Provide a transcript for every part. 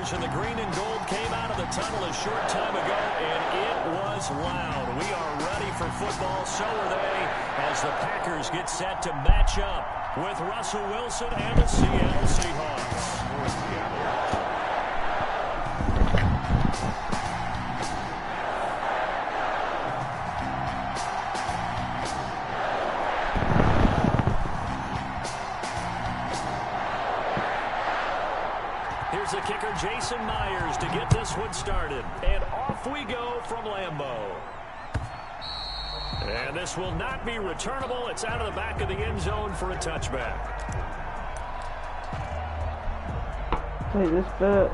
fans, and the green and gold came out of the tunnel a short time ago, and it was loud. We are ready for football, so are they, as the Packers get set to match up with Russell Wilson and the Seattle Seahawks. Here's the kicker, Jason Myers, to get this one started. And off we go from Lambeau. And this will not be returnable. It's out of the back of the end zone for a touchback. Hey, this bad.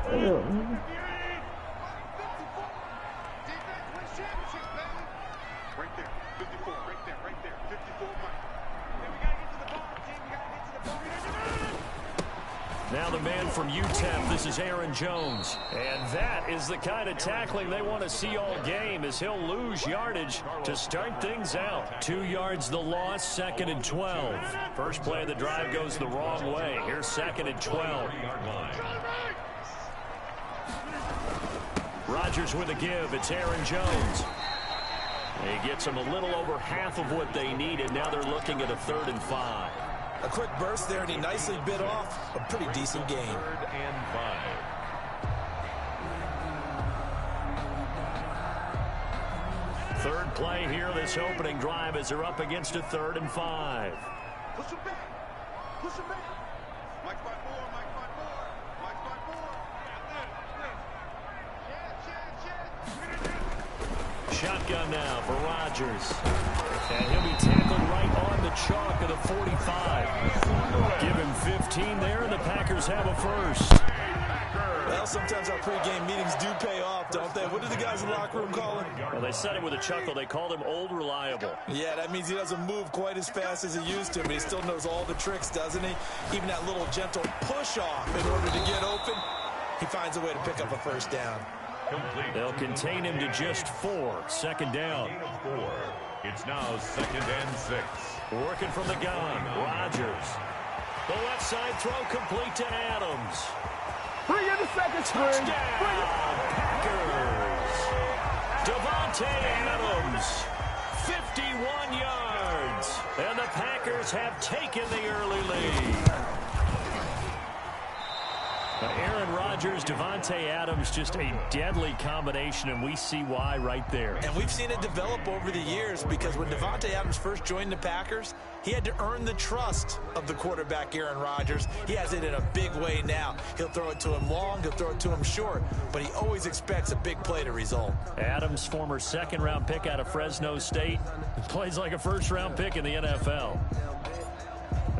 Now the man from UTEP, this is Aaron Jones. And that is the kind of tackling they want to see all game, as he'll lose yardage to start things out. 2 yards the loss, 2nd and 12. First play of the drive goes the wrong way. Here's 2nd and 12. Rodgers with a give. It's Aaron Jones. He gets them a little over half of what they needed. Now they're looking at a 3rd and 5. A quick burst there, and he nicely bit off a pretty decent gain. 3rd and 5. Third play here, this opening drive, as they're up against a 3rd and 5. Push him back. Push him back. Mike 5-4, Mike 5-4, Mike 5-4. Shotgun now for Rodgers. And he'll be tackled right on the chalk of the 45. Give him 15 there, and the Packers have a first. Well, sometimes our pregame meetings do pay off, don't they? What do the guys in the locker room call him? Well, they said it with a chuckle. They called him Old Reliable. Yeah, that means he doesn't move quite as fast as he used to, but he still knows all the tricks, doesn't he? Even that little gentle push-off in order to get open, he finds a way to pick up a first down. They'll contain him to just 4. 2nd down. 4. It's now 2nd and 6. Working from the gun, Rodgers. The left side throw complete to Adams. Bring in the second string. Touchdown, Packers. Davante Adams, 51 yards. And the Packers have taken the early lead. Aaron Rodgers, Davante Adams, just a deadly combination, and we see why right there. And we've seen it develop over the years, because when Davante Adams first joined the Packers, he had to earn the trust of the quarterback, Aaron Rodgers. He has it in a big way now. He'll throw it to him long, he'll throw it to him short, but he always expects a big play to result. Adams, former 2nd-round pick out of Fresno State, plays like a 1st-round pick in the NFL.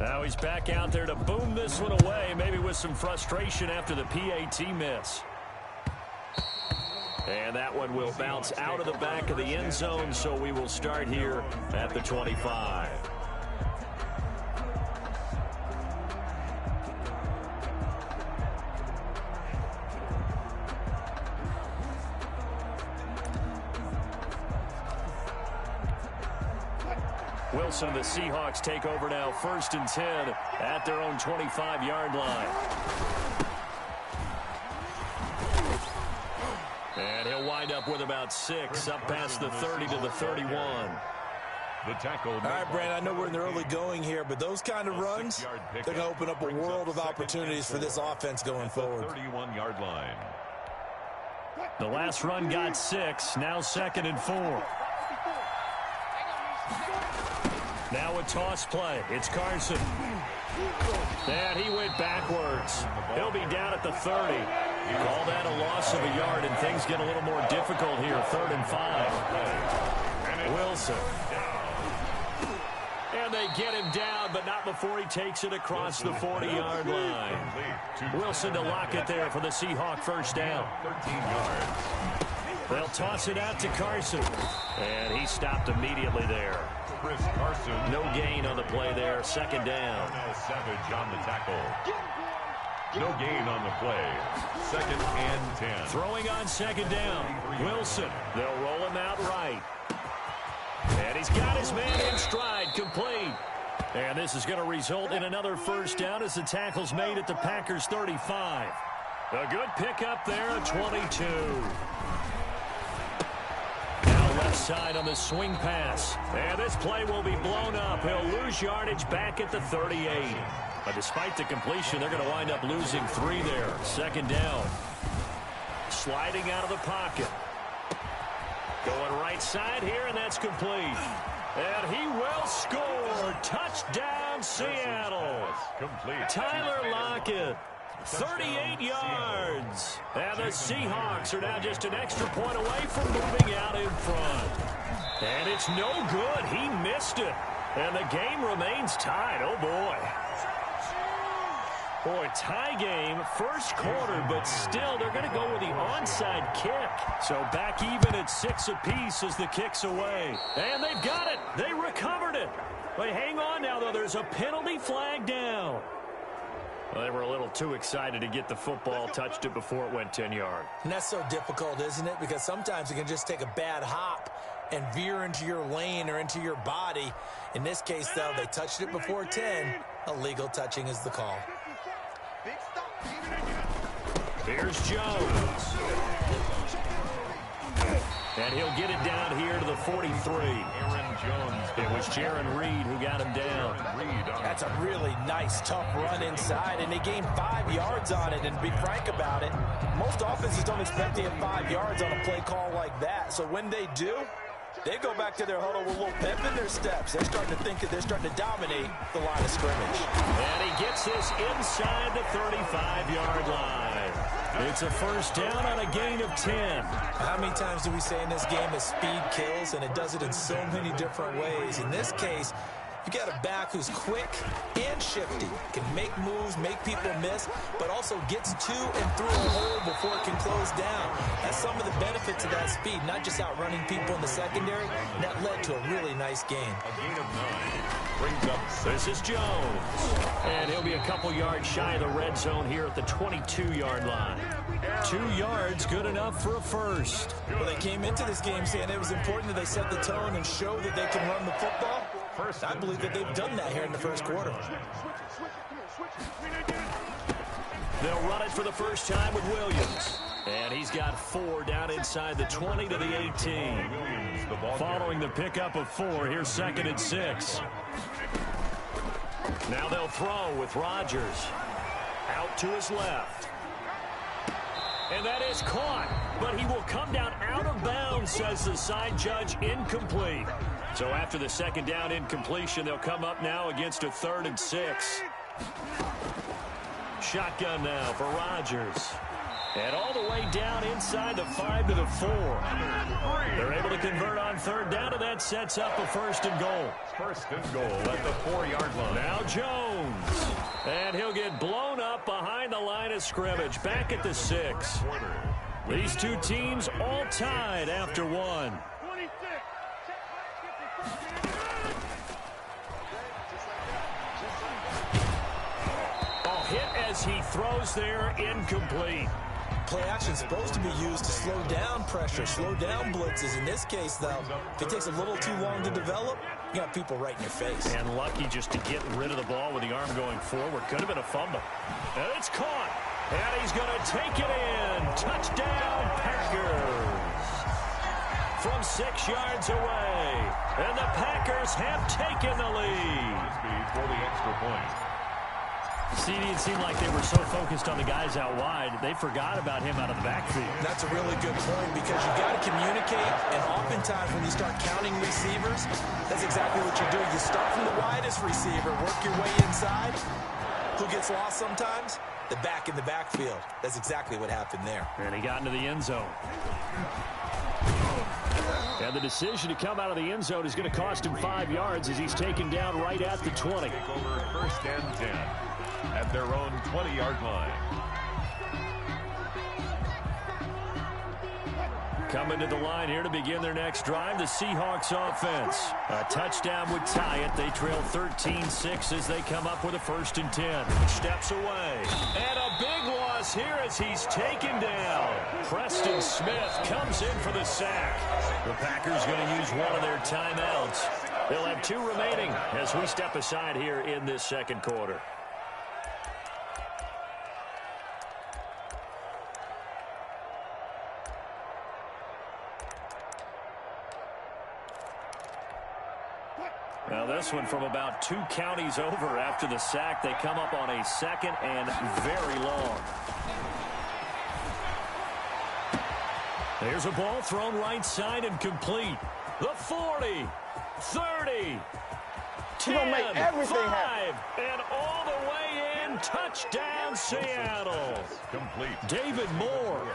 Now he's back out there to boom this one away, maybe with some frustration after the PAT miss. And that one will bounce out of the back of the end zone, so we will start here at the 25. Wilson and the Seahawks take over now, 1st and 10 at their own 25-yard line. And he'll wind up with about 6, up past the 30 to the 31. The tackle. All right, Brandon, I know we're in the early going here, but those kind of runs, they're going to open up a world of opportunities for this offense going forward. 31-yard line. The last run got 6, now 2nd and 4. Now a toss play. It's Carson. And he went backwards. He'll be down at the 30. Call that a loss of a yard, and things get a little more difficult here. 3rd and 5. Wilson. And they get him down, but not before he takes it across the 40-yard line. Wilson to lock it there for the Seahawk 1st down. 13 yards. They'll toss it out to Carson. And he stopped immediately there. Chris Carson. No gain on the play there. 2nd down. Savage on the tackle. No gain on the play. 2nd and 10. Throwing on 2nd down. Wilson. They'll roll him out right. And he's got his man in stride, complete. And this is going to result in another 1st down as the tackle's made at the Packers 35. A good pickup there at 22. Now left side on the swing pass. And this play will be blown up. He'll lose yardage back at the 38. But despite the completion, they're going to wind up losing 3 there. Second down. Sliding out of the pocket. Going right side here, and that's complete. And he will score. Touchdown, Seattle. Complete. Tyler Lockett, 38 yards. And the Seahawks are now just an extra point away from moving out in front. And it's no good. He missed it. And the game remains tied. Oh, boy. Boy, tie game, first quarter, but still they're going to go with the onside kick. So back even at 6 apiece as the kick's away. And they've got it. They recovered it. But hang on now, though. There's a penalty flag down. Well, they were a little too excited to get the football, touched it before it went 10 yards. And that's so difficult, isn't it? Because sometimes you can just take a bad hop and veer into your lane or into your body. In this case, though, they touched it before 10. Illegal touching is the call. Here's Jones. And he'll get it down here to the 43. Aaron Jones. It was Jaron Reed who got him down. That's a really nice, tough run inside, and they gained 5 yards on it. And to be frank about it, most offenses don't expect to get 5 yards on a play call like that. So when they do, they go back to their huddle with a little pep in their steps. They're starting to think that they're starting to dominate the line of scrimmage. And he gets this inside the 35-yard line. It's a first down on a gain of 10. How many times do we say in this game that speed kills, and it does it in so many different ways? In this case, you got a back who's quick and shifty, can make moves, make people miss, but also gets to and through a hole before it can close down. That's some of the benefits of that speed, not just outrunning people in the secondary, and that led to a really nice game. A gain of 9. Brings up 6. This is Jones. And he'll be a couple yards shy of the red zone here at the 22-yard line. 2 yards, good enough for a first. Well, they came into this game saying it was important that they set the tone and show that they can run the football. I believe that they've done that here in the first quarter. They'll run it for the first time with Williams. And he's got 4 down inside the 20 to the 18. Following the pickup of 4, here's 2nd and 6. Now they'll throw with Rodgers. Out to his left. And that is caught. But he will come down out of bounds, says the side judge, incomplete. So after the second down incompletion, they'll come up now against a 3rd and 6. Shotgun now for Rodgers. And all the way down inside the 5 to the 4. They're able to convert on 3rd down, and that sets up a 1st and goal. 1st and goal at the 4-yard line. Now Jones. And he'll get blown up behind the line of scrimmage, back at the 6. These two teams all tied after 1. Hit as he throws there, incomplete. Play action supposed to be used to slow down pressure, slow down blitzes. In this case, though, if it takes a little too long to develop, you got people right in your face. And lucky just to get rid of the ball with the arm going forward. Could have been a fumble. And it's caught. And he's going to take it in. Touchdown, Packers. From 6 yards away. And the Packers have taken the lead. For the extra point. CD, it seemed like they were so focused on the guys out wide, they forgot about him out of the backfield. That's a really good point because you got to communicate, and oftentimes when you start counting receivers, that's exactly what you do. You start from the widest receiver, work your way inside. Who gets lost sometimes? The back in the backfield. That's exactly what happened there. And he got into the end zone. And the decision to come out of the end zone is going to cost him 5 yards as he's taken down right at the 20. Take over 1st and 10 at their own 20-yard line. Coming to the line here to begin their next drive, the Seahawks offense. A touchdown would tie it. They trail 13-6 as they come up with a 1st and 10. Steps away. And a big loss here as he's taken down. Preston Smith comes in for the sack. The Packers going to use one of their timeouts. They'll have 2 remaining as we step aside here in this second quarter. Now this one from about 2 counties over after the sack. They come up on a 2nd and very long. There's a ball thrown right side and complete. The 40, 30, 10, make everything 5, and all the way in. Touchdown, Seattle. Complete. David Moore,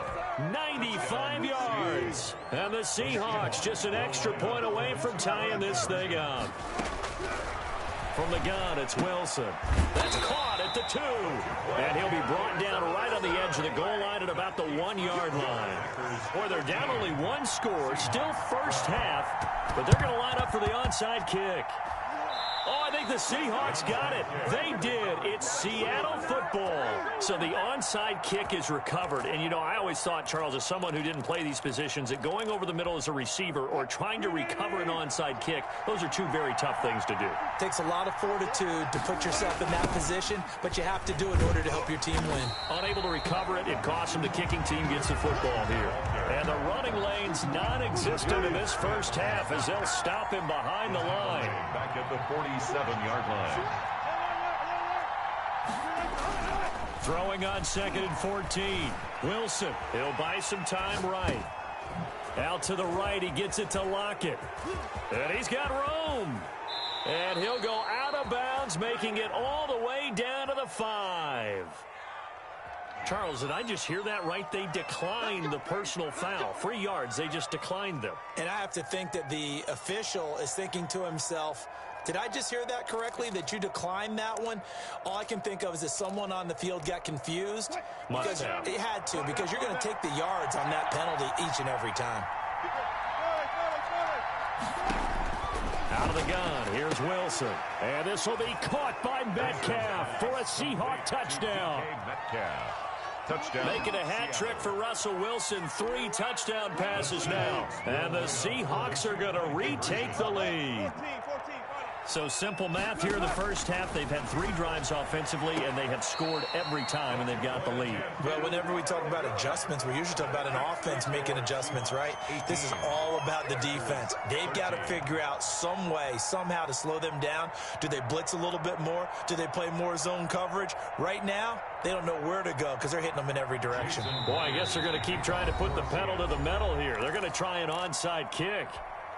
95 yards. And the Seahawks just an extra point away from tying this thing up. From the gun, it's Wilson. That's caught at the 2. And he'll be brought down right on the edge of the goal line at about the 1-yard line. Boy, they're down only 1 score, still first half, but they're going to line up for the onside kick. Oh, I think the Seahawks got it. They did. It's Seattle football. So the onside kick is recovered. And, you know, I always thought, Charles, as someone who didn't play these positions, that going over the middle as a receiver or trying to recover an onside kick, those are 2 very tough things to do. Takes a lot of fortitude to put yourself in that position, but you have to do it in order to help your team win. Unable to recover it, it costs them. The kicking team gets the football here. And the running lane's non-existent in this first half as they'll stop him behind the line. Back at the 47-yard line. Throwing on 2nd and 14. Wilson, he'll buy some time right. Out to the right, he gets it to Lockett. And he's got room. And he'll go out of bounds, making it all the way down to the 5. Charles, did I just hear that right? They declined the personal foul. 3 yards, they just declined them. And I have to think that the official is thinking to himself, did I just hear that correctly, that you declined that one? All I can think of is that someone on the field got confused. Must have. It had to, because you're going to take the yards on that penalty each and every time. Out of the gun, here's Wilson. And this will be caught by Metcalf for a Seahawk touchdown. Metcalf. Touchdown. Making a hat trick for Russell Wilson. 3 touchdown passes now. And the Seahawks are going to retake the lead. So simple math here in the first half. They've had 3 drives offensively, and they have scored every time, and they've got the lead. Well, whenever we talk about adjustments, we usually talk about an offense making adjustments, right? This is all about the defense. They've got to figure out some way, somehow to slow them down. Do they blitz a little bit more? Do they play more zone coverage? Right now, they don't know where to go because they're hitting them in every direction. Boy, I guess they're going to keep trying to put the pedal to the metal here. They're going to try an onside kick.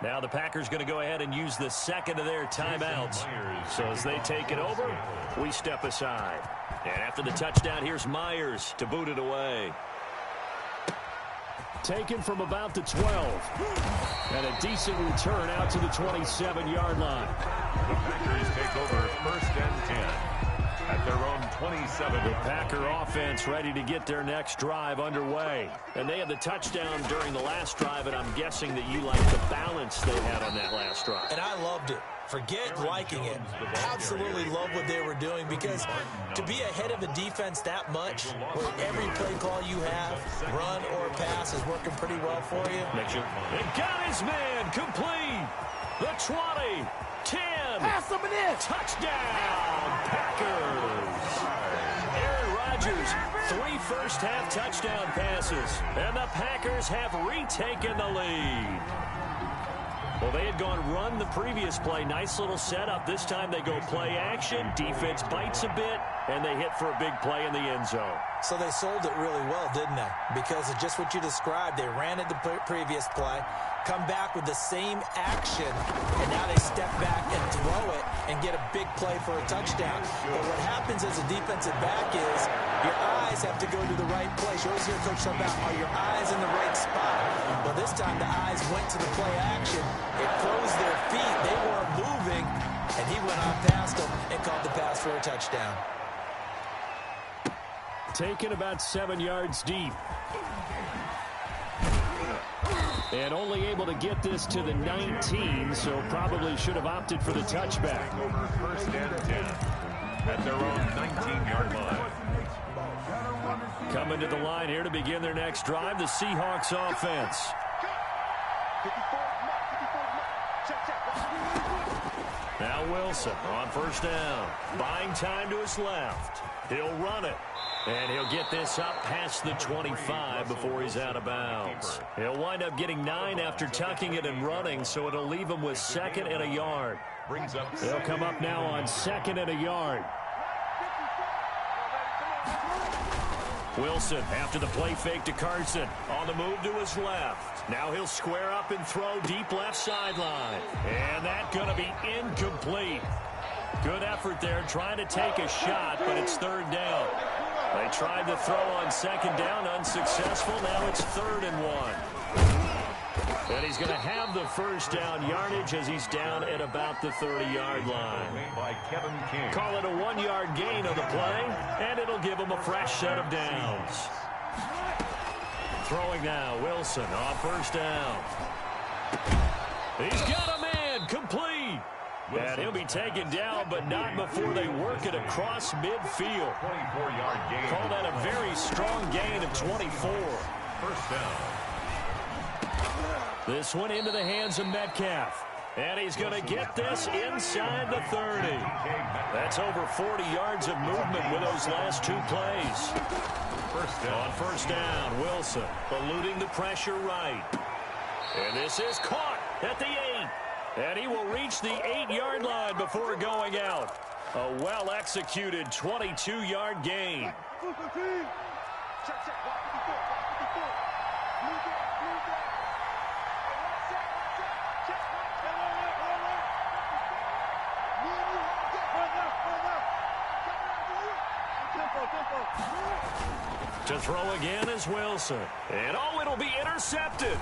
Now the Packers going to go ahead and use the 2nd of their timeouts. So as they take it over, we step aside. And after the touchdown, here's Myers to boot it away. Taken from about the 12. And a decent return out to the 27-yard line. The Packers take over 1st and 10. At their own 27. The Packer offense ready to get their next drive underway. And they had the touchdown during the last drive, and I'm guessing that you like the balance they had on that last drive. And I loved it. Forget liking it. Absolutely love what they were doing, because to be ahead of a defense that much, where every play call you have, run or pass, is working pretty well for you. And got his man complete. The 20, 10. Pass him it in. Touchdown, Packers. Aaron Rodgers, 3 first-half touchdown passes, and the Packers have retaken the lead. Well, they had gone run the previous play. Nice little setup. This time they go play action. Defense bites a bit, and they hit for a big play in the end zone. So they sold it really well, didn't they? Because of just what you described. They ran it the previous play, come back with the same action, and now they step back and throw it and get a big play for a touchdown. But what happens as a defensive back is your eyes have to go to the right place. You always hear Coach talk about, are your eyes in the right spot? Well, this time the eyes went to the play action. It froze their feet. They weren't moving, and he went on past them and caught the pass for a touchdown. Taken about 7 yards deep. And only able to get this to the 19, so probably should have opted for the touchback. 1st and 10 at their own 19-yard line. Coming to the line here to begin their next drive, the Seahawks offense. Now Wilson on 1st down. Buying time to his left. He'll run it. And he'll get this up past the 25 before he's out of bounds. He'll wind up getting 9 after tucking it and running, so it'll leave him with 2nd and a yard. brings up They'll come up now on 2nd and a yard. Wilson after the play fake to Carson. On the move to his left. Now he'll square up and throw deep left sideline. And that's going to be incomplete. Good effort there trying to take a shot, but it's 3rd down. They tried to throw on 2nd down, unsuccessful. Now it's 3rd and 1. And he's going to have the first down yardage as he's down at about the 30-yard line. by Kevin King. Call it a 1-yard gain on the play, and it'll give him a fresh set of downs. Throwing now, Wilson on 1st down. He's got a man, complete. And he'll be taken down, but not before they work it across midfield. 24-yard gain. Call that a very strong gain of 24. 1st down. This one into the hands of Metcalf. And he's going to get this inside the 30. That's over 40 yards of movement with those last 2 plays. 1st down. On 1st down, Wilson eluding the pressure right. And this is caught at the 8. And he will reach the 8-yard line before going out. A well-executed 22-yard gain. To throw again is Wilson. And oh, it'll be intercepted.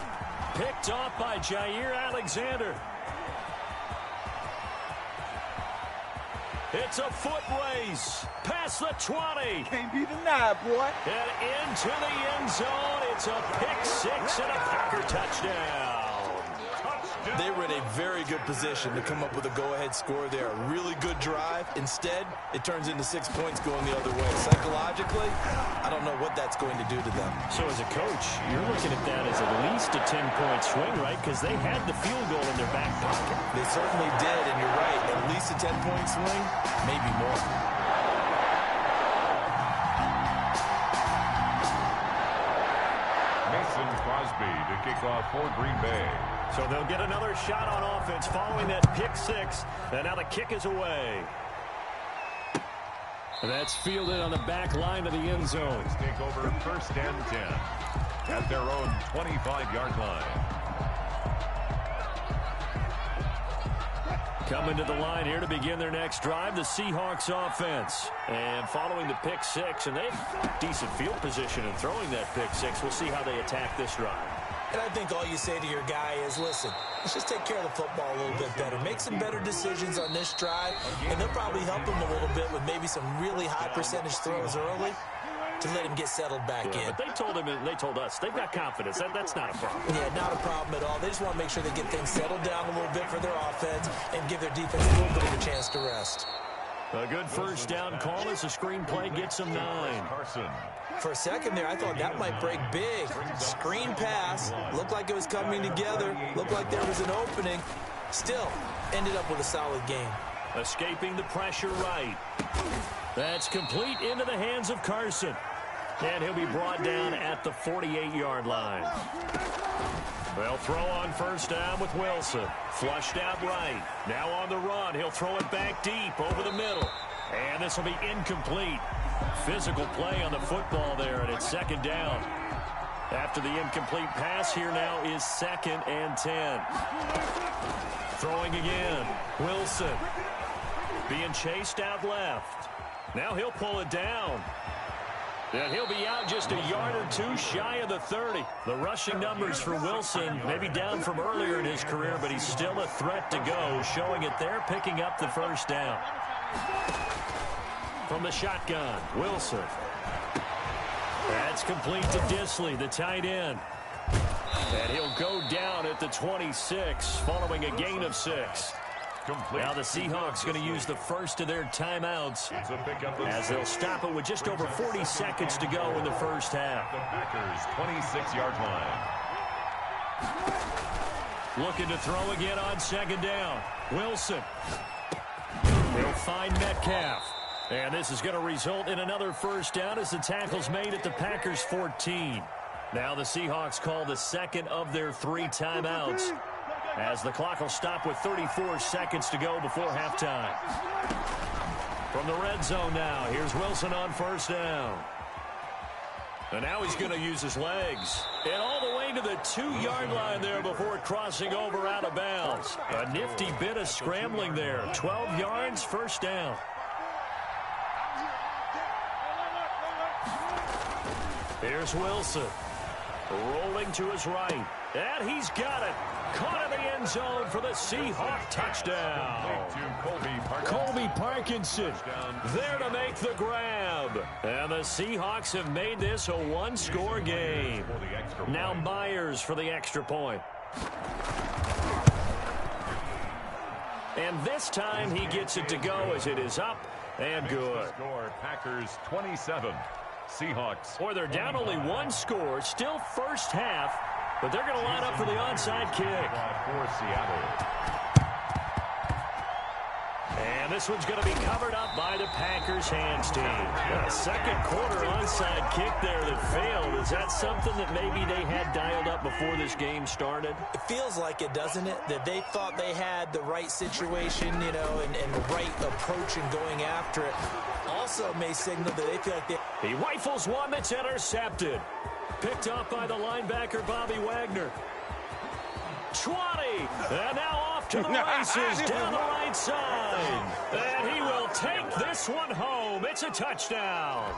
Picked off by Jair Alexander. It's a foot race. Past the 20. Can't be denied, boy. And into the end zone. It's a pick 6 and a Packer touchdown. They were in a very good position to come up with a go-ahead score there. A really good drive. Instead, it turns into 6 points going the other way. Psychologically, I don't know what that's going to do to them. So as a coach, you're looking at that as at least a 10-point swing, right? Because they had the field goal in their back pocket. They certainly did, and you're right. At least a 10-point swing, maybe more. Mason Crosby to kick off for Green Bay. So they'll get another shot on offense following that pick 6. And now the kick is away. That's fielded on the back line of the end zone. Let's take over 1st and 10 at their own 25-yard line. Coming to the line here to begin their next drive, the Seahawks offense. And following the pick 6, and they have decent field position in throwing that pick 6. We'll see how they attack this drive. And I think all you say to your guy is, listen, let's just take care of the football a little bit better. Make some better decisions on this drive, and they'll probably help him a little bit with maybe some really high percentage throws early to let him get settled back in. But they told him, and they told us, they've got confidence. That's not a problem. Yeah, not a problem at all. They just want to make sure they get things settled down a little bit for their offense and give their defense a little bit of a chance to rest. A good 1st down call as the screenplay gets them 9. Carson. For a second there, I thought that might break big. Screen pass. Looked like it was coming together. Looked like there was an opening. Still, ended up with a solid game. Escaping the pressure right. That's complete into the hands of Carson. And he'll be brought down at the 48-yard line. They'll throw on 1st down with Wilson. Flushed out right. Now on the run. He'll throw it back deep over the middle. And this will be incomplete. Physical play on the football there, and it's 2nd down. After the incomplete pass, here now is 2nd and 10. Throwing again. Wilson being chased out left. Now he'll pull it down. And he'll be out just a yard or 2 shy of the 30. The rushing numbers for Wilson maybe down from earlier in his career, but he's still a threat to go, showing it there, picking up the 1st down. From the shotgun, Wilson. That's complete to Disley, the tight end. And he'll go down at the 26 following a gain of 6. Complete. Now the Seahawks going to use the first of their timeouts It's a pickup of as they'll stop it with just over 40 seconds to go in the first half. the Packers' 26-yard line. Looking to throw again on 2nd down. Wilson. He'll find Metcalf. And this is going to result in another 1st down as the tackle's made at the Packers' 14. Now the Seahawks call the 2nd of their 3 timeouts. as the clock will stop with 34 seconds to go before halftime. From the red zone now, here's Wilson on first down. And now he's going to use his legs. And all the way to the 2-yard line there before crossing over out of bounds. A nifty bit of scrambling there. 12 yards, first down. Here's Wilson. Rolling to his right. And he's got it. Caught in the end zone for the Seahawk touchdown. Colby Parkinson there to make the grab. And the Seahawks have made this a one-score game. Now Myers for the extra point. And this time he gets it to go as it is up and good. Score Packers 27. Seahawks. Boy, they're down only one score. Still first half. But they're going to line up for the onside kick. For Seattle. And this one's going to be covered up by the Packers hands team. A second quarter onside kick there that failed. Is that something that maybe they had dialed up before this game started? It feels like it, doesn't it? That they thought they had the right situation, you know, and the right approach in going after it. Also may signal that they feel like they... He rifles one that's intercepted. Picked up by the linebacker, Bobby Wagner. 20. And now off to the races down the right side. And he will take this one home. It's a touchdown.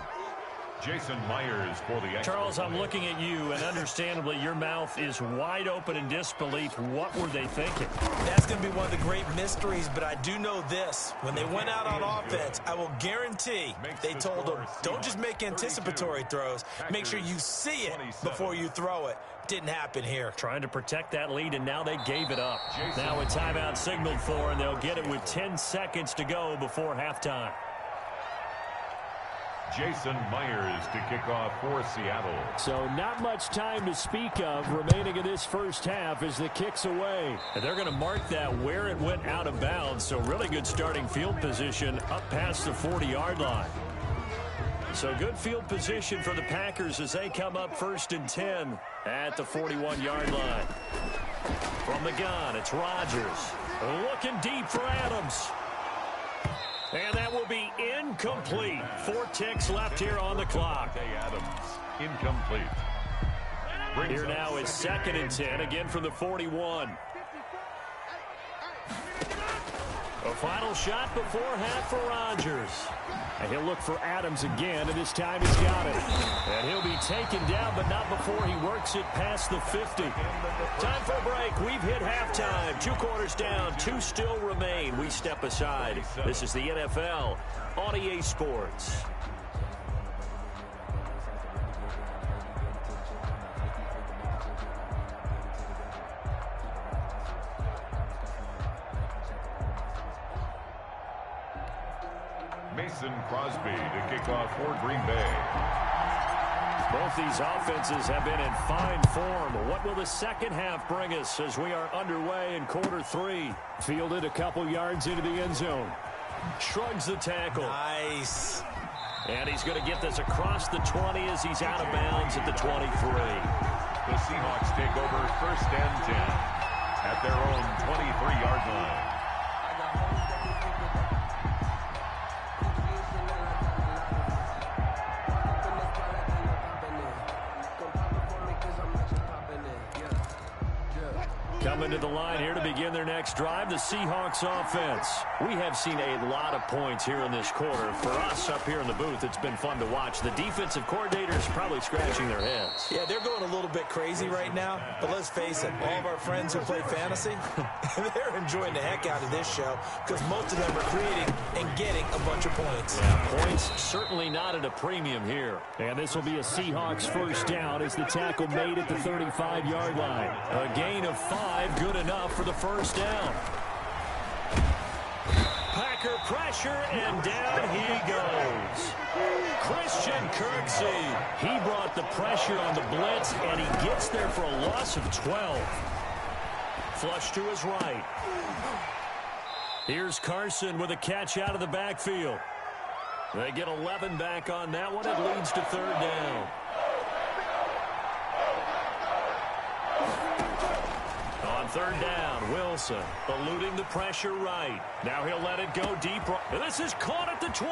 Jason Myers for the extra. Charles, I'm looking at you, and understandably, your mouth is wide open in disbelief. What were they thinking? That's going to be one of the great mysteries, but I do know this. When they went out on offense, I will guarantee they told them, don't just make anticipatory throws. Make sure you see it before you throw it. Didn't happen here. Trying to protect that lead, and now they gave it up. Now a timeout signaled for, and they'll get it with 10 seconds to go before halftime. Jason Myers to kick off for Seattle. So not much time to speak of remaining in this first half as the kick's away. And they're going to mark that where it went out of bounds. So really good starting field position up past the 40-yard line. So good field position for the Packers as they come up 1st and 10 at the 41-yard line. From the gun, it's Rodgers. Looking deep for Adams. And that will be incomplete. 4 ticks left here on the clock. Adams, incomplete. Here now is 2nd and 10, again from the 41. A final shot before half for Rodgers. And he'll look for Adams again, and this time he's got it. And he'll be taken down, but not before he works it past the 50. Time for a break. We've hit halftime. 2 quarters down, 2 still remain. We step aside. This is the NFL on EA Sports. Mason Crosby to kick off for Green Bay. Both these offenses have been in fine form. What will the second half bring us as we are underway in quarter 3? Fielded a couple yards into the end zone. Shrugs the tackle. Nice. And he's going to get this across the 20 as he's out of bounds at the 23. The Seahawks take over 1st and 10 at their own 23-yard line. Coming to the line here to begin their next drive, the Seahawks offense. We have seen a lot of points here in this quarter. For us up here in the booth, it's been fun to watch. The defensive coordinators probably scratching their heads. Yeah, they're going a little bit crazy right now, but let's face it, all of our friends who play fantasy, they're enjoying the heck out of this show because most of them are creating and getting a bunch of points. Yeah, points certainly not at a premium here. And this will be a Seahawks first down as the tackle made at the 35-yard line. A gain of 5. Good enough for the first down. Packer pressure, and down he goes. Christian Kirksey. He brought the pressure on the blitz, and he gets there for a loss of 12. Flush to his right. Here's Carson with a catch out of the backfield. They get 11 back on that one. It leads to 3rd down. third down, Wilson eluding the pressure right. Now he'll let it go deep. This is caught at the 20.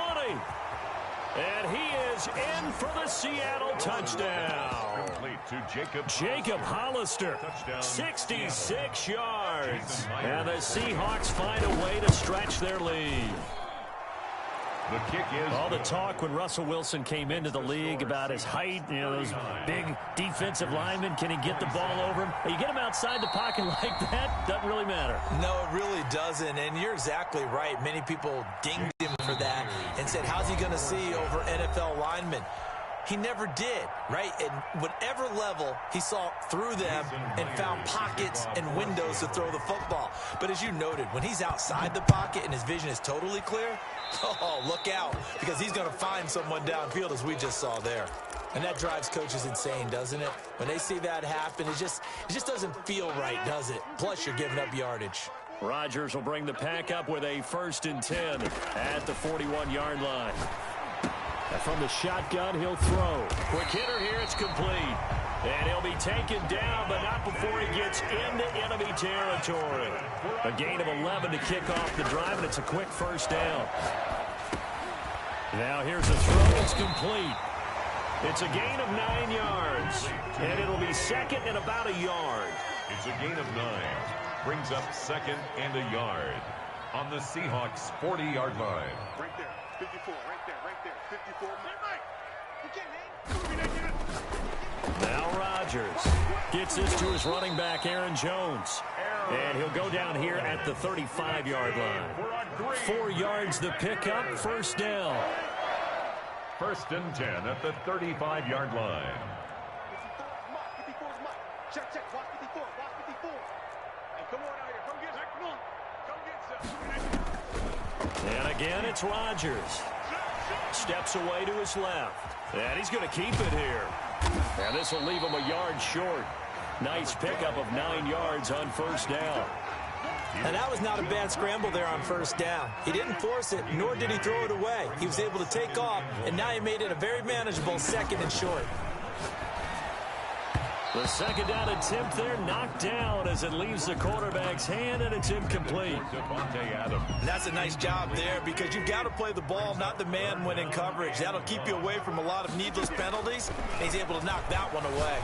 And he is in for the Seattle touchdown. Complete to Jacob Hollister, 66 yards. And the Seahawks find a way to stretch their lead. The kick is all the talk when Russell Wilson came into the league about his height, you know, those big defensive linemen, can he get the ball over him? You get him outside the pocket like that, doesn't really matter. No, it really doesn't, and you're exactly right. Many people dinged him for that and said, how's he going to see over NFL linemen? He never did, right? At whatever level, he saw through them and found pockets and windows to throw the football. But as you noted, when he's outside the pocket and his vision is totally clear, oh, look out, because he's going to find someone downfield, as we just saw there. And that drives coaches insane, doesn't it? When they see that happen, it just doesn't feel right, does it? Plus, you're giving up yardage. Rodgers will bring the pack up with a 1st and 10 at the 41-yard line. And from the shotgun, he'll throw. Quick hitter here, it's complete. And he'll be taken down, but not before he gets into enemy territory. A gain of 11 to kick off the drive, and it's a quick first down. Now here's a throw. It's complete. It's a gain of 9 yards. And it'll be second and about a yard. It's a gain of 9. Brings up second and a yard on the Seahawks' 40-yard line. Right there, 54, right there, 54. Now Rodgers gets this to his running back, Aaron Jones. And he'll go down here at the 35-yard line. 4 yards the pickup, first down. 1st and 10 at the 35-yard line. 54's mark. Check, watch 54, watch 54. Hey, come on out here, come get some. And again, it's Rodgers. Steps away to his left. And he's going to keep it here. And this will leave him a yard short. Nice pickup of 9 yards on first down. And that was not a bad scramble there on first down. He didn't force it, nor did he throw it away. He was able to take off, and now he made it a very manageable 2nd and short. The second down attempt there knocked down as it leaves the quarterback's hand, and it's incomplete. And that's a nice job there, because you've got to play the ball, not the man when in coverage. That'll keep you away from a lot of needless penalties. And he's able to knock that one away.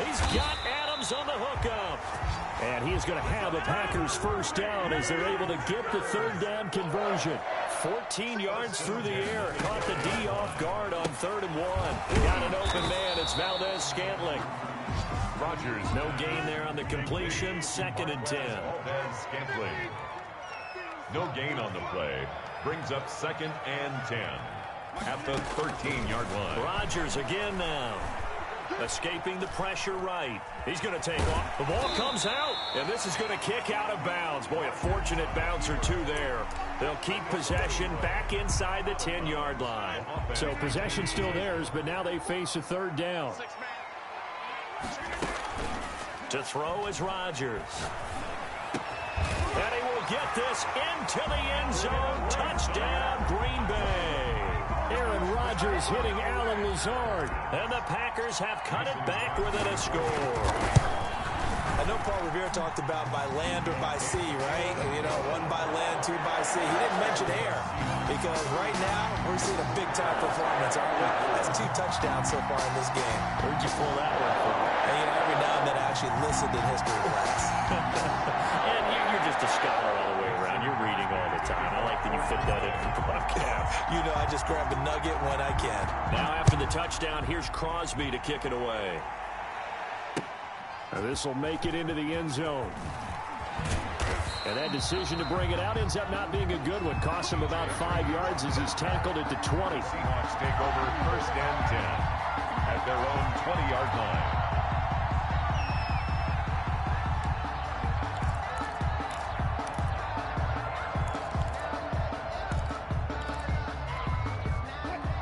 He's got Adams on the hookup. And he is going to have the Packers first down as they're able to get the third down conversion. 14 yards through the air. Caught the D off guard on 3rd and 1. Got an open man. It's Valdez-Scantling. Rodgers. No gain there on the completion. 2nd and 10. Valdez-Scantling. No gain on the play. Brings up 2nd and 10 at the 13-yard line. Rodgers again now. Escaping the pressure right. He's going to take off. The ball comes out, and this is going to kick out of bounds. Boy, a fortunate bounce or two there. They'll keep possession back inside the 10-yard line. So possession still theirs, but now they face a 3rd down. To throw is Rodgers. And he will get this into the end zone. Touchdown, Green Bay. Aaron Rodgers hitting Alan Lazard. And the Packers have cut it back within a score. I know Paul Revere talked about by land or by sea, right? You know, 1 by land, 2 by sea. He didn't mention air, because right now we're seeing a big-time performance, aren't we? That's 2 touchdowns so far in this game. Where'd you pull that one from? And, you know, every now and then I actually listened in history class. And you're just a scholar all the way around. You're reading all the time. I like that you fit that in the broadcast. You know, I just grab a nugget when I can. Now after the touchdown, here's Crosby to kick it away. This will make it into the end zone. And that decision to bring it out ends up not being a good one. Costs him about 5 yards as he's tackled at the 20. Seahawks take over 1st and 10 at their own 20-yard line.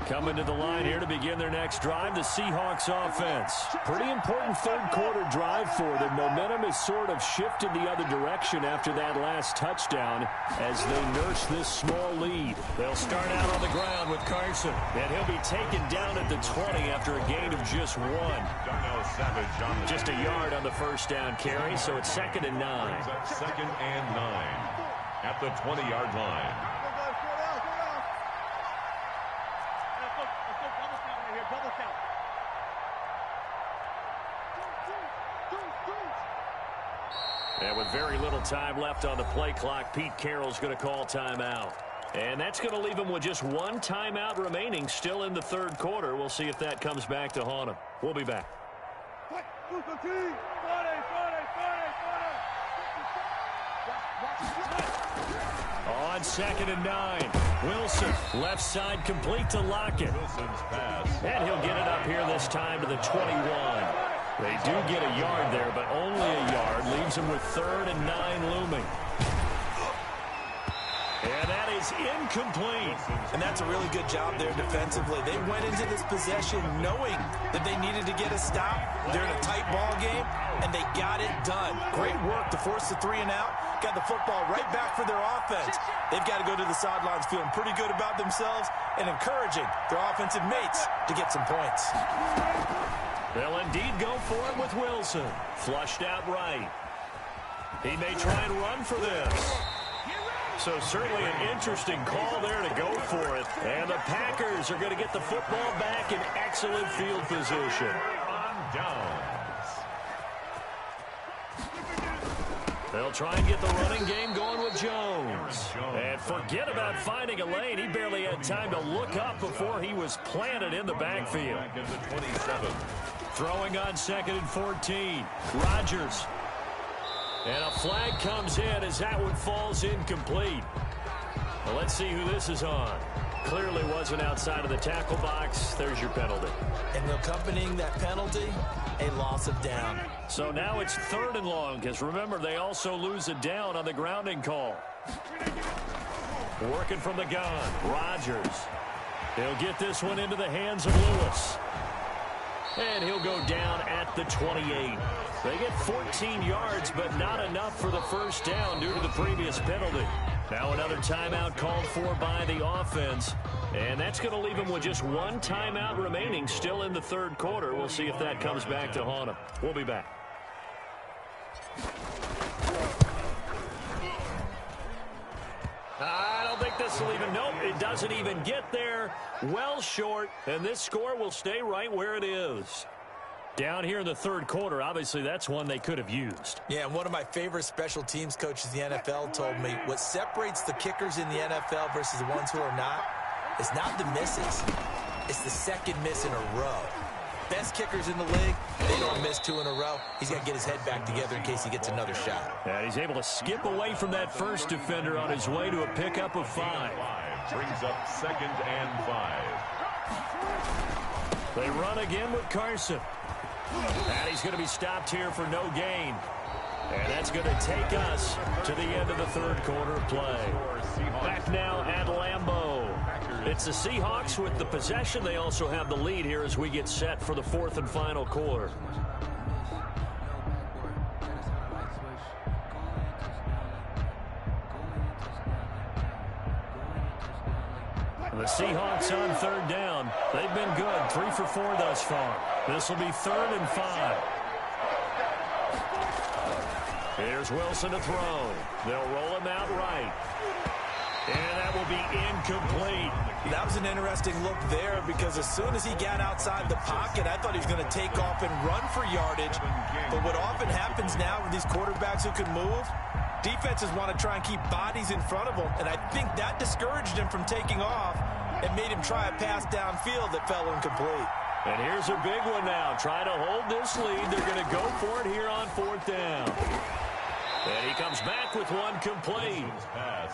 Coming to the line here to begin their next drive, the Seahawks offense. Pretty important 3rd quarter drive for them. Momentum has sort of shifted the other direction after that last touchdown as they nurse this small lead. They'll start out on the ground with Carson, and he'll be taken down at the 20 after a gain of just 1. Darnell Savage on the Just a yard on the first down carry, so it's 2nd and 9. brings up 2nd and 9 at the 20-yard line. And with very little time left on the play clock, Pete Carroll's going to call timeout. And that's going to leave him with just one timeout remaining still in the third quarter. We'll see if that comes back to haunt him. We'll be back. On 2nd and 9, Wilson, left side complete to Lockett. Wilson's pass. And he'll get it up here this time to the 21. They do get a yard there, but only a yard. Leaves them with 3rd and 9 looming. And that is incomplete. And that's a really good job there defensively. They went into this possession knowing that they needed to get a stop. They're in a tight ball game, and they got it done. Great work to force the 3 and out. Got the football right back for their offense. They've got to go to the sidelines feeling pretty good about themselves and encouraging their offensive mates to get some points. They'll indeed go for it with Wilson. Flushed out right. He may try and run for this. So certainly an interesting call there to go for it. And the Packers are going to get the football back in excellent field position. On downs. They'll try and get the running game going with Jones. And forget about finding a lane. He barely had time to look up before he was planted in the backfield. Back at the 27. Throwing on 2nd and 14. Rodgers. And a flag comes in as that one falls incomplete. Well, let's see who this is on. Clearly wasn't outside of the tackle box. There's your penalty. And accompanying that penalty, a loss of down. So now it's 3rd and long, because remember, they also lose a down on the grounding call. Working from the gun, Rodgers. He'll get this one into the hands of Lewis. And he'll go down at the 28. They get 14 yards, but not enough for the first down due to the previous penalty. Now another timeout called for by the offense. And that's going to leave them with just one timeout remaining still in the third quarter. We'll see if that comes back to haunt them. We'll be back. I don't think this will even, nope, it doesn't even get there. Well short, and this score will stay right where it is. Down here in the third quarter, obviously that's one they could have used. Yeah, and one of my favorite special teams coaches in the NFL told me what separates the kickers in the NFL versus the ones who are not is not the misses. It's the second miss in a row. Best kickers in the league, they don't miss 2 in a row. He's got to get his head back together in case he gets another shot. And he's able to skip away from that first defender on his way to a pickup of 5. Brings up 2nd and 5. They run again with Carson. And he's going to be stopped here for no gain. And that's going to take us to the end of the third quarter of play. Back now at Lambeau. It's the Seahawks with the possession. They also have the lead here as we get set for the fourth and final quarter. The Seahawks on third down. They've been good. 3 for 4 thus far. This will be 3rd and 5. Here's Wilson to throw. They'll roll him out right. And that will be incomplete. That was an interesting look there because as soon as he got outside the pocket, I thought he was going to take off and run for yardage. But what often happens now with these quarterbacks who can move, defenses want to try and keep bodies in front of them, and I think that discouraged him from taking off and made him try a pass downfield that fell incomplete. And here's a big one now. Trying to hold this lead. They're going to go for it here on 4th down. And he comes back with one complete.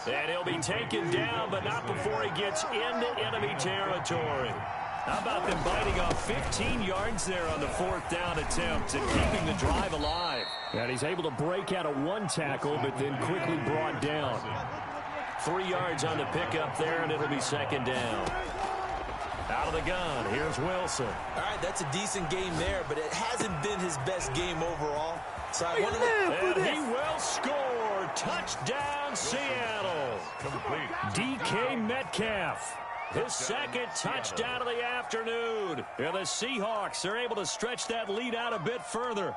And he'll be taken down, but not before he gets into enemy territory. How about them biting off 15 yards there on the 4th down attempt and keeping the drive alive? And he's able to break out of one tackle, but then quickly brought down. 3 yards on the pickup there, and it'll be 2nd down. Out of the gun, here's Wilson. All right, that's a decent game there, but it hasn't been his best game overall. So I wanted and he will score. Touchdown, Seattle. Complete. DK Metcalf. His second touchdown of the afternoon. And the Seahawks are able to stretch that lead out a bit further.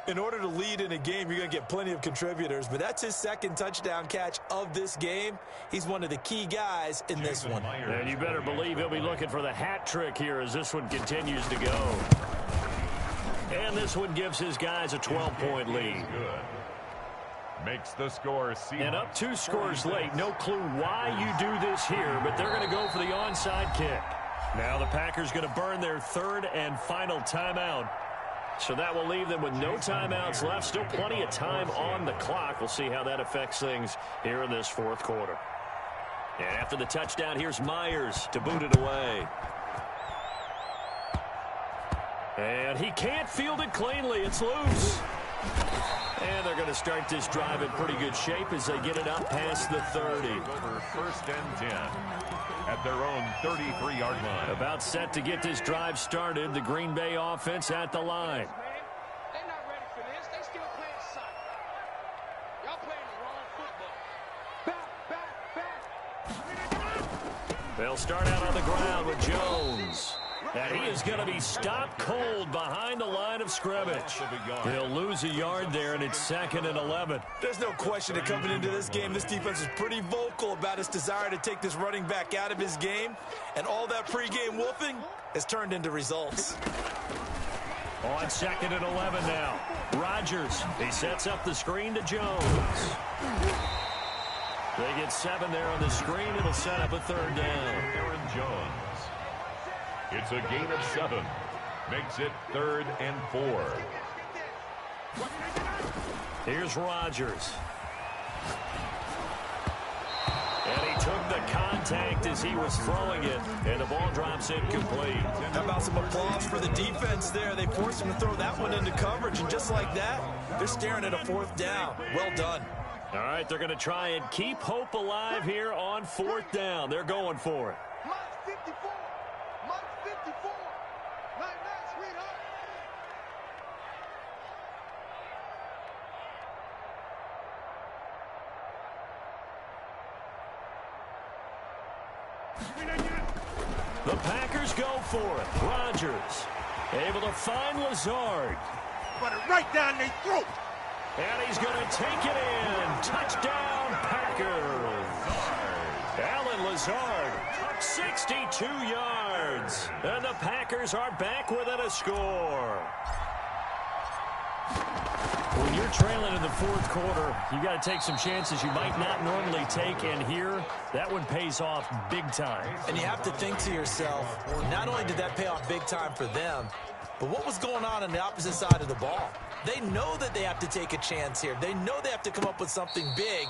In order to lead in a game, you're going to get plenty of contributors, but that's his second touchdown catch of this game. He's one of the key guys in this one. And you better believe he'll be looking for the hat trick here as this one continues to go. And this one gives his guys a 12-point lead. Makes the score. And up 2 scores late. No clue why you do this here, but they're going to go for the onside kick. Now the Packers going to burn their 3rd and final timeout. So that will leave them with no timeouts left. Still plenty of time on the clock. We'll see how that affects things here in this 4th quarter. And after the touchdown, here's Myers to boot it away. And he can't field it cleanly. It's loose. And they're going to start this drive in pretty good shape as they get it up past the 30. Over 1st and 10 at their own 33-yard line. About set to get this drive started. The Green Bay offense at the line. They're not ready for this. They still playing soccer. Y'all playing the wrong football. Back. They'll start out on the ground with Jones. And he is going to be stopped cold behind the line of scrimmage. He'll lose a yard there, and it's 2nd and 11. There's no question that coming into this game, this defense is pretty vocal about its desire to take this running back out of his game. And all that pregame wolfing has turned into results. On 2nd and 11 now. Rodgers, he sets up the screen to Jones. They get 7 there on the screen. It'll set up a 3rd down. Aaron Jones. It's a gain of 7. Makes it 3rd and 4. Here's Rodgers. And he took the contact as he was throwing it, and the ball drops incomplete. How about some applause for the defense there? They forced him to throw that one into coverage, and just like that, they're staring at a 4th down. Well done. All right, they're going to try and keep hope alive here on 4th down. They're going for it. Mike 54. Mike 54. 99, sweetheart. The Packers go for it. Rodgers able to find Lazard. Put it right down their throat. And he's going to take it in. Touchdown, Packers. Alan Lazard, 62 yards. And the Packers are back within a score. When you're trailing in the 4th quarter, you got to take some chances you might not normally take, and here, that one pays off big time. And you have to think to yourself, not only did that pay off big time for them, but what was going on the opposite side of the ball? They know that they have to take a chance here. They know they have to come up with something big,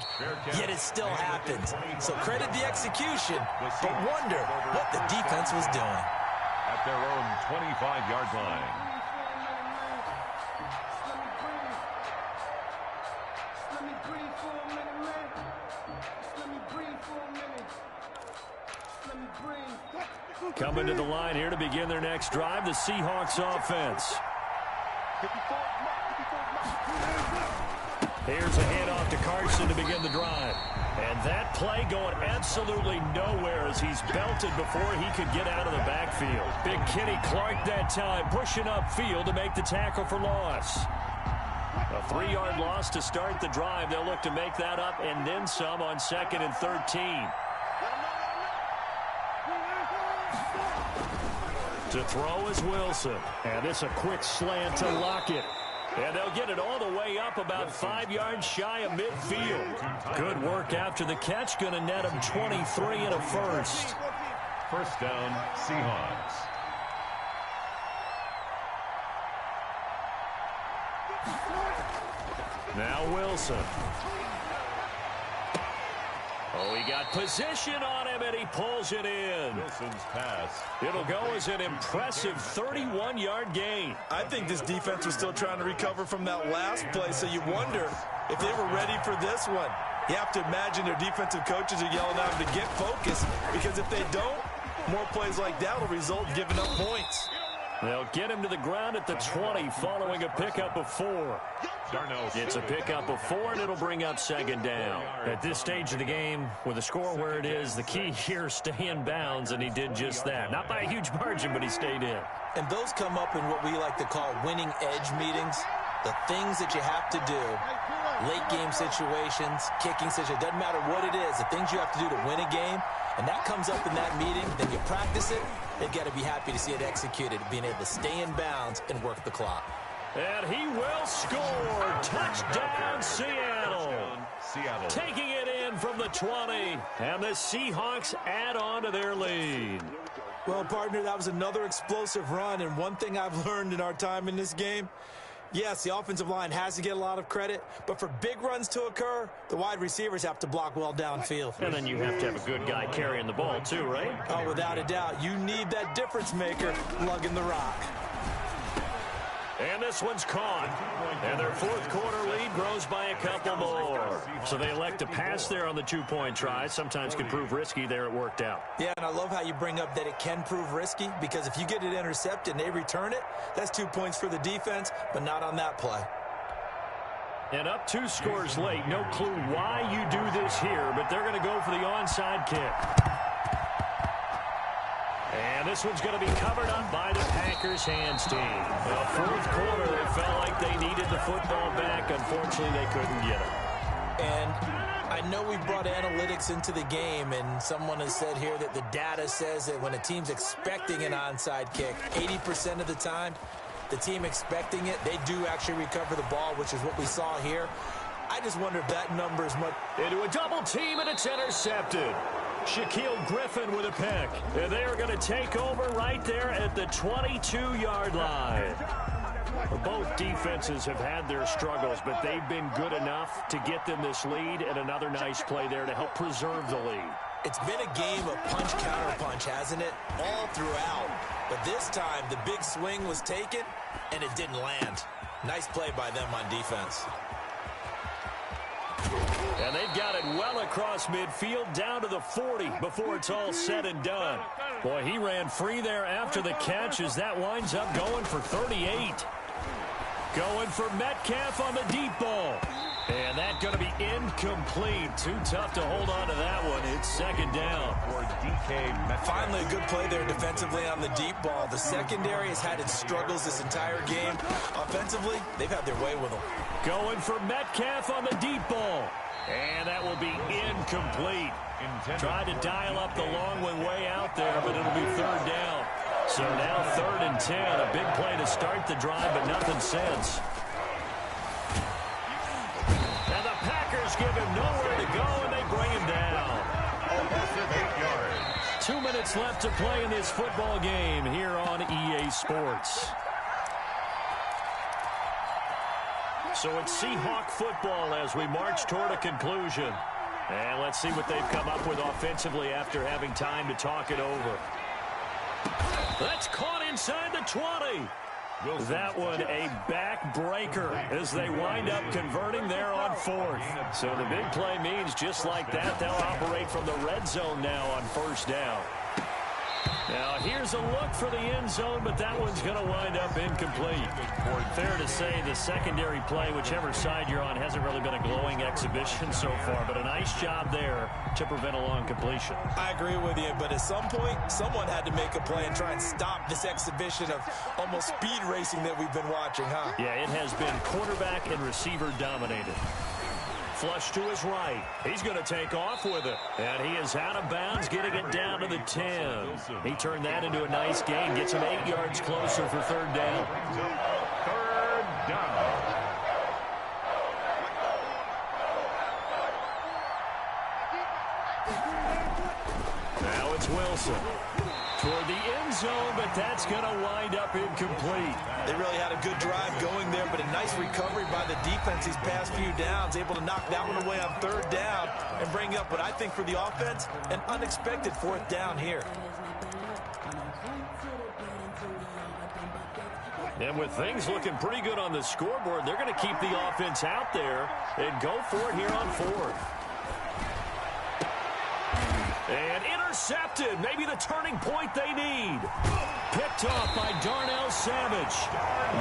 yet it still happens. So credit the execution, but wonder what the defense was doing. At their own 25-yard line. Coming to the line here to begin their next drive, the Seahawks offense. Here's a handoff to Carson to begin the drive. And that play going absolutely nowhere as he's belted before he could get out of the backfield. Big Kenny Clark that time pushing upfield to make the tackle for loss. A 3-yard loss to start the drive. They'll look to make that up and then some on 2nd and 13. To throw is Wilson. And this a quick slant to Lockett. And they'll get it all the way up about 5 yards shy of midfield. Good work after the catch. Going to net him 23 and a first. First down, Seahawks. Now Wilson. Oh, he got position on him, and he pulls it in. Wilson's pass. It'll go as an impressive 31-yard gain. I think this defense was still trying to recover from that last play, so you wonder if they were ready for this one. You have to imagine their defensive coaches are yelling at them to get focused, because if they don't, more plays like that will result in giving up points. They'll get him to the ground at the 20 following a pickup of 4. It's a pickup of 4, and it'll bring up second down. At this stage of the game, with the score where it is, the key here is stay in bounds, and he did just that. Not by a huge margin, but he stayed in. And those come up in what we like to call winning edge meetings. The things that you have to do, late game situations, kicking situations, doesn't matter what it is, the things you have to do to win a game, and that comes up in that meeting, then you practice it, they've got to be happy to see it executed, being able to stay in bounds and work the clock. And he will score. Touchdown, Seattle. Taking it in from the 20, and the Seahawks add on to their lead. Well, partner, that was another explosive run, and one thing I've learned in our time in this game, yes, the offensive line has to get a lot of credit, but for big runs to occur, the wide receivers have to block well downfield. And then you have to have a good guy carrying the ball too, right? Oh, without a doubt. You need that difference maker lugging the rock. And this one's caught. And their fourth quarter lead grows by a couple more. So they elect to pass there on the two-point try. Sometimes can prove risky. There it worked out. Yeah, and I love how you bring up that it can prove risky, because if you get it intercepted and they return it, that's 2 points for the defense, but not on that play. And up 2 scores late. No clue why you do this here, but they're going to go for the onside kick. And this one's going to be covered up by the Packers hands team. The fourth quarter, they felt like they needed the football back. Unfortunately, they couldn't get it. And I know we brought analytics into the game, and someone has said here that the data says that when a team's expecting an onside kick, 80% of the time, the team expecting it, they do actually recover the ball, which is what we saw here. I just wonder if that number is much. Into a double team, and it's intercepted. Shaquille Griffin with a pick. And they are going to take over right there at the 22-yard line. Both defenses have had their struggles, but they've been good enough to get them this lead, and another nice play there to help preserve the lead. It's been a game of punch-counter-punch, hasn't it? All throughout. But this time, the big swing was taken, and it didn't land. Nice play by them on defense. And they've got it well across midfield down to the 40 before it's all said and done. Boy, he ran free there after the catch as that winds up going for 38. Going for Metcalf on the deep ball. And that's going to be incomplete. Too tough to hold on to that one. It's second down. Finally, a good play there defensively on the deep ball. The secondary has had its struggles this entire game. Offensively, they've had their way with them. Going for Metcalf on the deep ball. And that will be incomplete. Tried to dial up the long one way out there, but it'll be third down. So now 3rd and 10. A big play to start the drive, but nothing since. And the Packers give him nowhere to go, and they bring him down. 8 yards. 2 minutes left to play in this football game here on EA Sports. So it's Seahawk football as we march toward a conclusion. And let's see what they've come up with offensively after having time to talk it over. That's caught inside the 20. That one a backbreaker as they wind up converting there on 4th. So the big play means just like that, they'll operate from the red zone now on 1st down. Now here's a look for the end zone, but that one's going to wind up incomplete. Fair to say the secondary play, whichever side you're on, hasn't really been a glowing exhibition so far, but a nice job there to prevent a long completion. I agree with you, but at some point, someone had to make a play and try and stop this exhibition of almost speed racing that we've been watching, huh? Yeah, it has been quarterback and receiver dominated. Flush to his right. He's going to take off with it. And he is out of bounds, getting it down to the 10. He turned that into a nice gain. Gets him 8 yards closer for 3rd down. 3rd down. Now it's Wilson. Toward the end zone, but that's going to wind up incomplete. They really had a good drive going there, but a nice recovery by the defense these past few downs, able to knock that one away on 3rd down and bring up what I think for the offense, an unexpected 4th down here. And with things looking pretty good on the scoreboard, they're going to keep the offense out there and go for it here on 4th. And intercepted. Maybe the turning point they need. Picked off by Darnell Savage.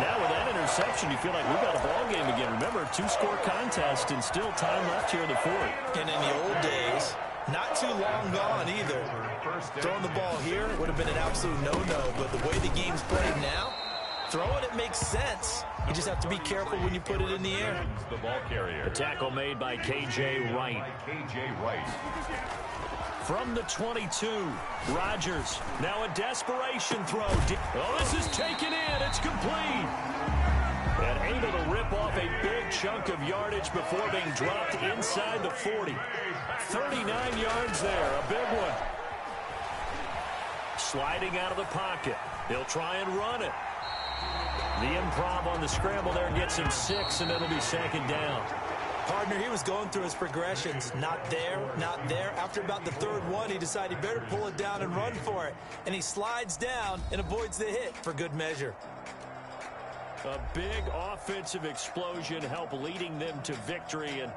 Now with that interception, you feel like we've got a ball game again. Remember, 2-score contest and still time left here in the fourth. And in the old days, not too long gone either. Throwing the ball here would have been an absolute no-no, but the way the game's played now, throwing it makes sense. You just have to be careful when you put it in the air. The ball carrier. A tackle made by K.J. Wright. From the 22, Rodgers. Now a desperation throw. Oh, this is taken in. It's complete. And able to rip off a big chunk of yardage before being dropped inside the 40. 39 yards there. A big one. Sliding out of the pocket. They'll try and run it. The improv on the scramble there gets him 6, and it'll be second down. Partner, he was going through his progressions. Not there, not there. After about the third one, he decided he better pull it down and run for it. And he slides down and avoids the hit for good measure. A big offensive explosion helped leading them to victory. And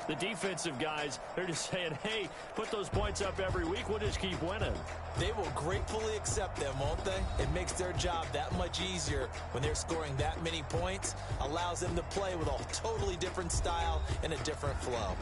the defensive guys, they're just saying, hey, put those points up every week. We'll just keep winning. They will gratefully accept them, won't they? It makes their job that much easier when they're scoring that many points. Allows them to play with a totally different style and a different flow.